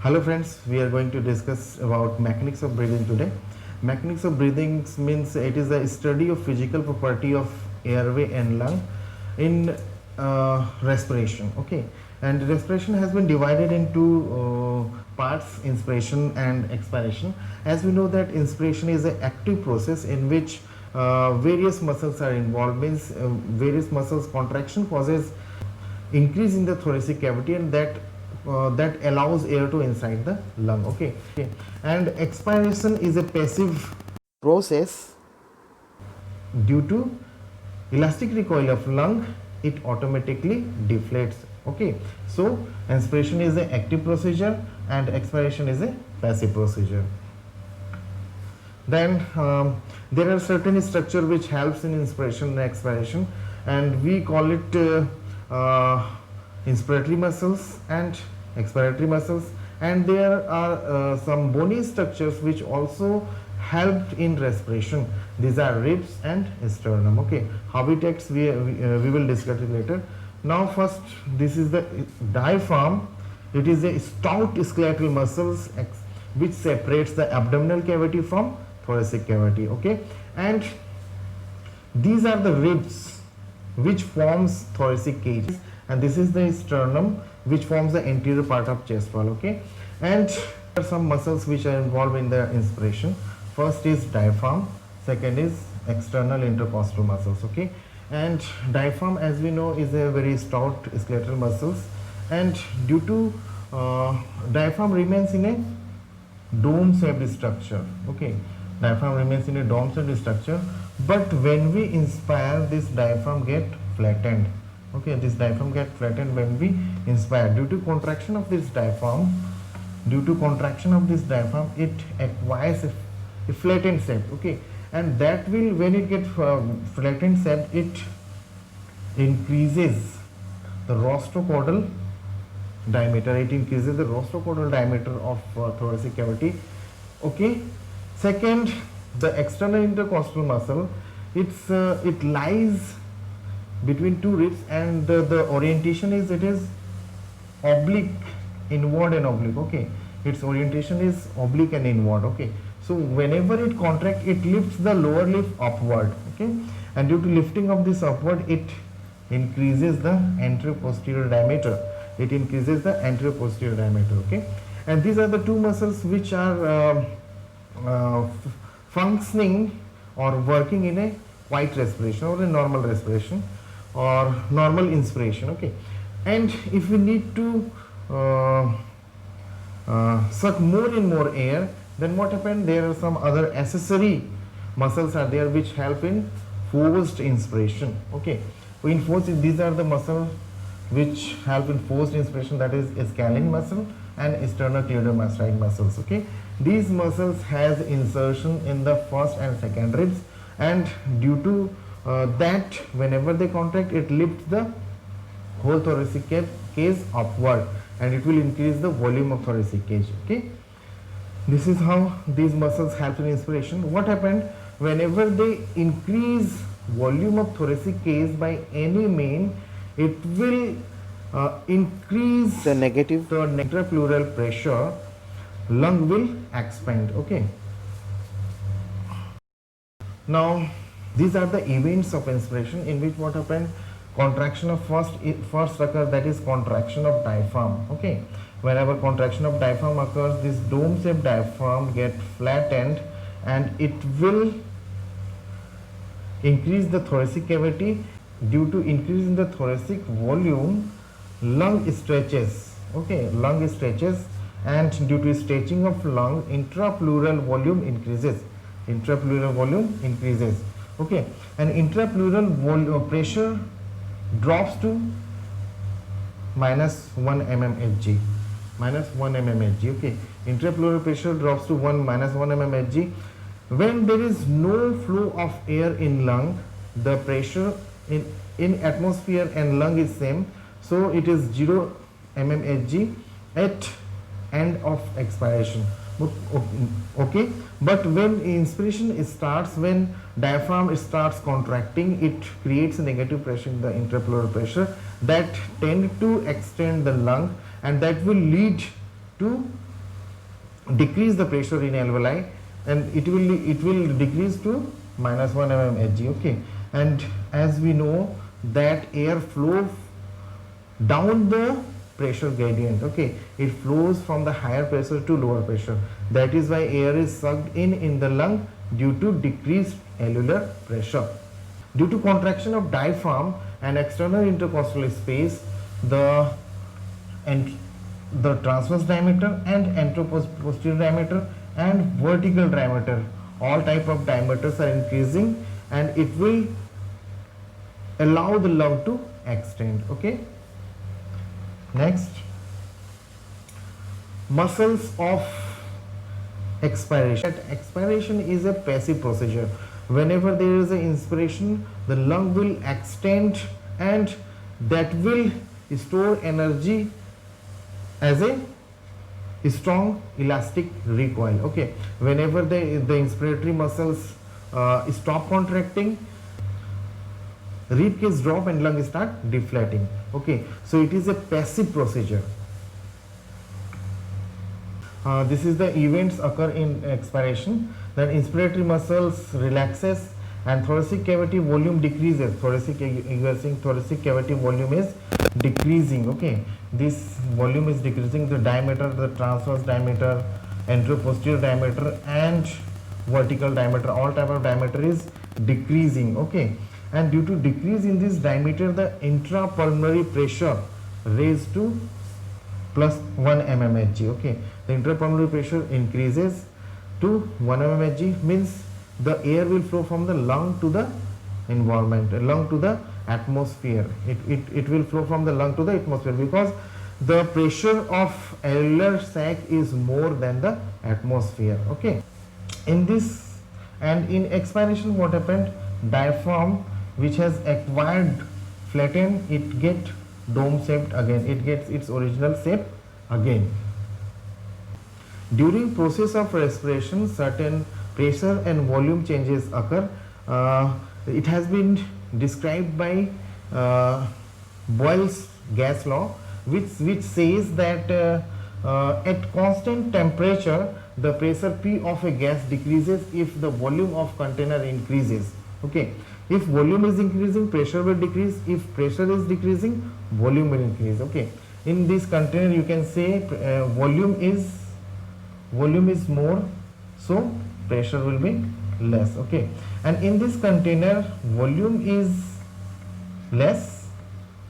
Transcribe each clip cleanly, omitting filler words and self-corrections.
Hello friends, we are going to discuss about mechanics of breathing today. Mechanics of breathing means it is a study of physical property of airway and lung in respiration. Okay, and respiration has been divided into parts: inspiration and expiration. As we know that inspiration is an active process in which various muscles are involved. Means various muscles contraction causes increase in the thoracic cavity, and that allows air to inside the lung. Okay, and expiration is a passive process. Due to elastic recoil of lung, it automatically deflates. Okay, so inspiration is an active procedure and expiration is a passive procedure. Then there are certain structure which helps in inspiration and expiration, and we call it inspiratory muscles and expiratory muscles, and there are some bony structures which also help in respiration. These are ribs and sternum. Okay, how it acts we will discuss it later. Now first, this is the diaphragm. It is a stout skeletal muscles which separates the abdominal cavity from thoracic cavity. Okay, and these are the ribs which forms thoracic cage, and this is the sternum which forms the anterior part of chest wall. Okay, and there are some muscles which are involved in the inspiration. First is diaphragm, second is external intercostal muscles. Okay, and diaphragm, as we know, is a very stout skeletal muscles, and due to diaphragm remains in a dome shaped structure. Okay, diaphragm remains in a dome shaped structure, but when we inspire, this diaphragm get flattened. Okay, this diaphragm get flattened when we inspire. Due to contraction of this diaphragm, it acquires a flattened shape. Okay, and that will, when it gets flattened shape, it increases the rostrocaudal diameter. It increases the rostrocaudal diameter of thoracic cavity. Okay, second, the external intercostal muscle, it lies between two ribs, and the orientation is, it is oblique, inward and oblique. Okay, its orientation is oblique and inward. Okay, so whenever it contracts, it lifts the lower lip upward. Okay, and due to lifting of this upward, it increases the anteroposterior diameter. Okay, and these are the two muscles which are functioning or working in a quiet respiration or a normal respiration or normal inspiration. Okay, and if we need to suck more and more air, then what happens? There are some other accessory muscles are there which help in forced inspiration. Okay, so in forced, these are the muscles which help in forced inspiration, that is scalene muscle and sternocleidomastoid muscles. Okay, these muscles has insertion in the first and second ribs, and due to that, whenever they contract, it lifts the whole thoracic cage upward, and it will increase the volume of thoracic cage. Okay, this is how these muscles help in inspiration. What happened? Whenever they increase volume of thoracic cage by any mean, it will increase the intrapleural pressure. Lung will expand. Okay, now these are the events of inspiration in which what happened? Contraction of first occur, that is contraction of diaphragm. Okay, whenever contraction of diaphragm occurs, this dome shaped diaphragm get flattened, and it will increase the thoracic cavity. Due to increase in the thoracic volume, lung stretches. Okay, lung stretches, and due to stretching of lung, intrapleural volume increases. Okay, and intrapleural pressure drops to minus 1 mmHg. Okay, intrapleural pressure drops to minus 1 mmHg. When there is no flow of air in lung, the pressure in atmosphere and lung is same, so it is 0 mmHg at end of expiration. Okay, but when inspiration starts, when diaphragm starts contracting, it creates a negative pressure in the intrapleural pressure that tend to extend the lung, and that will lead to decrease the pressure in alveoli, and it will decrease to -1 mm Hg. Okay, and as we know that air flow down the pressure gradient. Okay, it flows from the higher pressure to lower pressure. That is why air is sucked in the lung due to decreased alveolar pressure. Due to contraction of diaphragm and external intercostal space, the transverse diameter and anteroposterior diameter and vertical diameter, all type of diameters are increasing, and it will allow the lung to extend. Okay, next, muscles of expiration. Expiration is a passive procedure. Whenever there is an inspiration, the lung will extend, and that will store energy as a strong elastic recoil. Okay, whenever the inspiratory muscles stop contracting, rib cage drop and lung start deflating. Okay, so it is a passive procedure. This is the events occur in expiration. Then inspiratory muscles relaxes and thoracic cavity volume decreases. Thoracic cavity volume is decreasing. Okay, this volume is decreasing. The diameter, the transverse diameter, anteroposterior diameter and vertical diameter, all type of diameter is decreasing. Okay, and due to decrease in this diameter, the intrapulmonary pressure raised to +1 mm Hg. Okay, the intrapulmonary pressure increases to 1 mm Hg, means the air will flow from the lung to the environment, lung to the atmosphere. It will flow from the lung to the atmosphere because the pressure of alveolar sac is more than the atmosphere. Okay, in this and in expiration, what happened? Diaphragm, which has acquired flatten, it get dome shaped again, it gets its original shape again. During process of respiration, certain pressure and volume changes occur. It has been described by Boyle's gas law, which says that at constant temperature, the pressure P of a gas decreases if the volume of container increases. Okay, if volume is increasing, pressure will decrease. If pressure is decreasing, volume will increase. Okay, in this container you can say volume is more, so pressure will be less. Okay, and in this container volume is less.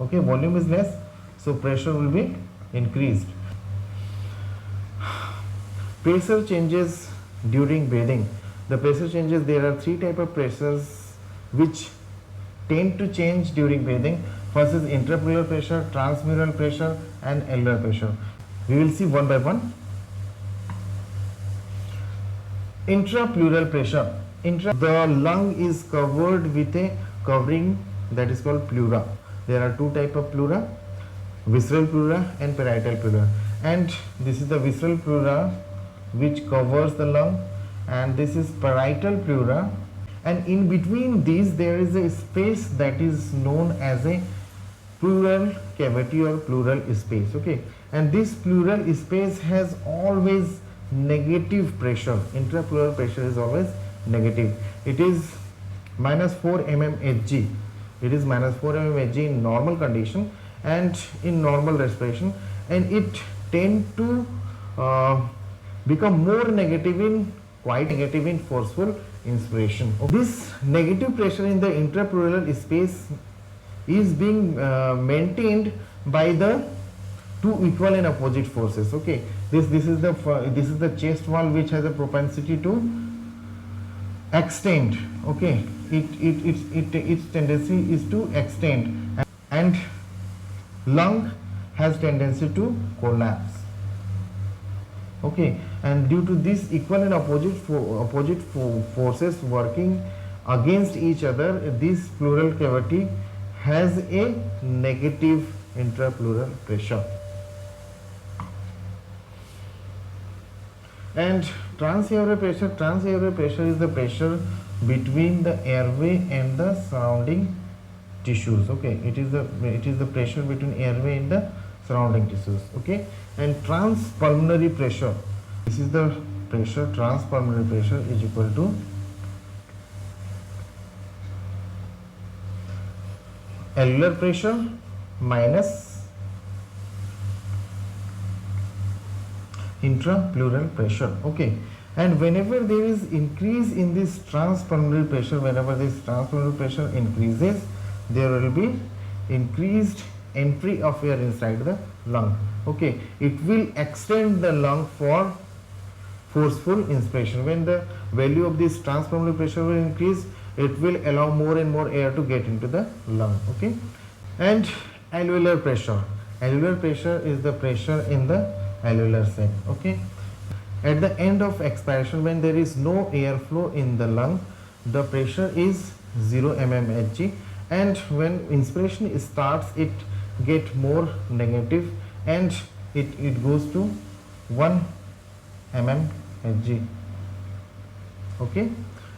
Okay, volume is less, so pressure will be increased. Pressure changes during breathing. The pressure changes, there are three type of pressures which tend to change during breathing. First is intrapleural pressure, transmural pressure and alveolar pressure. We will see one by one. Intrapleural pressure. The lung is covered with a covering that is called pleura. There are two type of pleura, visceral pleura and parietal pleura, and this is the visceral pleura which covers the lung, and this is parietal pleura, and in between these there is a space that is known as a pleural cavity or pleural space. Okay, and this pleural space has always negative pressure. Intrapleural pressure is always negative. It is -4 mm Hg. It is -4 mm Hg in normal condition and in normal respiration, and it tend to become more negative in forceful inspiration. This negative pressure in the intrapleural space is being maintained by the two equal and opposite forces. Okay, this is the chest wall which has a propensity to extend. Okay, its tendency is to extend, and lung has tendency to collapse. Okay, and due to this equal and opposite forces working against each other, this pleural cavity has a negative intrapleural pressure. And transairway pressure is the pressure between the airway and the surrounding tissues. Okay, it is the pressure between airway and the surrounding tissues. Okay, and transpulmonary pressure This is the pressure, transpulmonary pressure is equal to alveolar pressure minus intrapleural pressure. Okay, and whenever there is increase in this transpulmonary pressure, whenever this transpulmonary pressure increases, there will be increased entry of air inside the lung. Okay, it will extend the lung for forceful inspiration. When the value of this transpulmonary pressure will increase, it will allow more and more air to get into the lung. Okay, and alveolar pressure. Alveolar pressure is the pressure in the alveolar sac. Okay, at the end of expiration, when there is no airflow in the lung, the pressure is 0 mmHg, and when inspiration starts, it get more negative and it goes to 1 mmHg. Okay,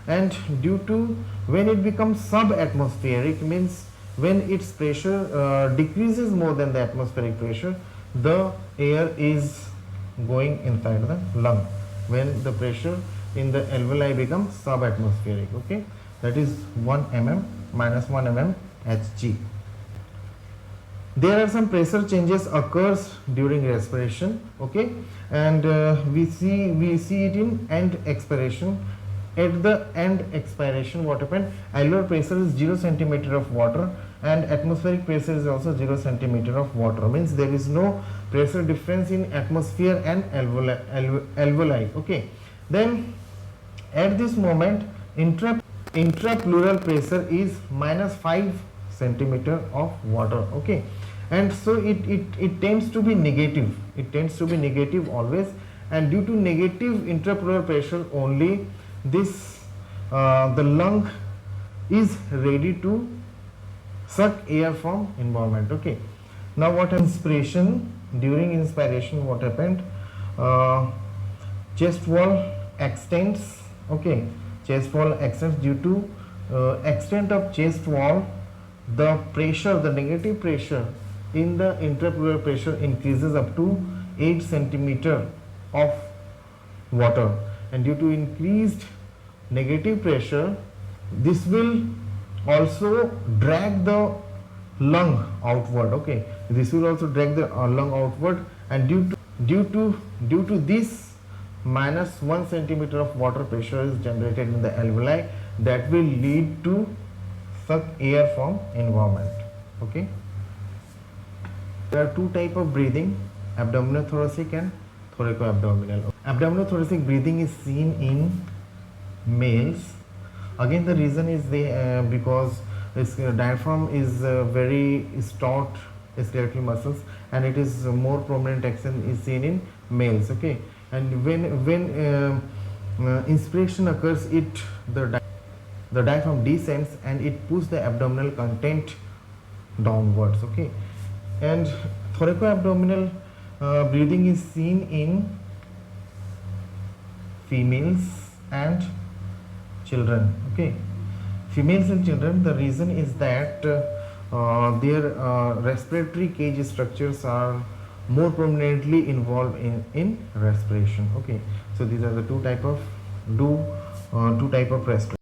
and due to when it becomes subatmospheric, means when its pressure decreases more than the atmospheric pressure, the air is going inside the lung. When the pressure in the alveoli becomes subatmospheric, okay, that is 1 mm minus 1 mm Hg. There are some pressure changes occurs during respiration. Okay, and we see it in end expiration. At the end expiration, what happened? Alveolar pressure is 0 centimeter of water, and atmospheric pressure is also 0 centimeter of water. Means there is no pressure difference in atmosphere and alveoli. Okay, then at this moment, intrapleural pressure is minus 5 centimeter of water. Okay, and so it tends to be negative. It tends to be negative always, and due to negative intrapleural pressure only, this the lung is ready to suck air from environment. Okay, now what inspiration? During inspiration, what happened? Chest wall extends. Okay, chest wall extends. Due to extent of chest wall, the pressure, the negative pressure in the intrapleural pressure increases up to 8 centimeter of water, and due to increased negative pressure, this will also drag the lung outward. Okay, this will also drag the lung outward, and due to this minus 1 centimeter of water pressure is generated in the alveoli, that will lead to suck air from environment. Okay, there are two type of breathing: abdominothoracic and thoracoabdominal. Abdominothoracic breathing is seen in males. Again, the reason is because its diaphragm is very stout skeletal muscles, and it is more prominent action is seen in males. Okay, and when inspiration occurs, the diaphragm descends and it pushes the abdominal content downwards. Okay, and thoracoabdominal breathing is seen in females and children. Okay, females and children, the reason is that their respiratory cage structures are more prominently involved in respiration. Okay, so these are the two type of respiration.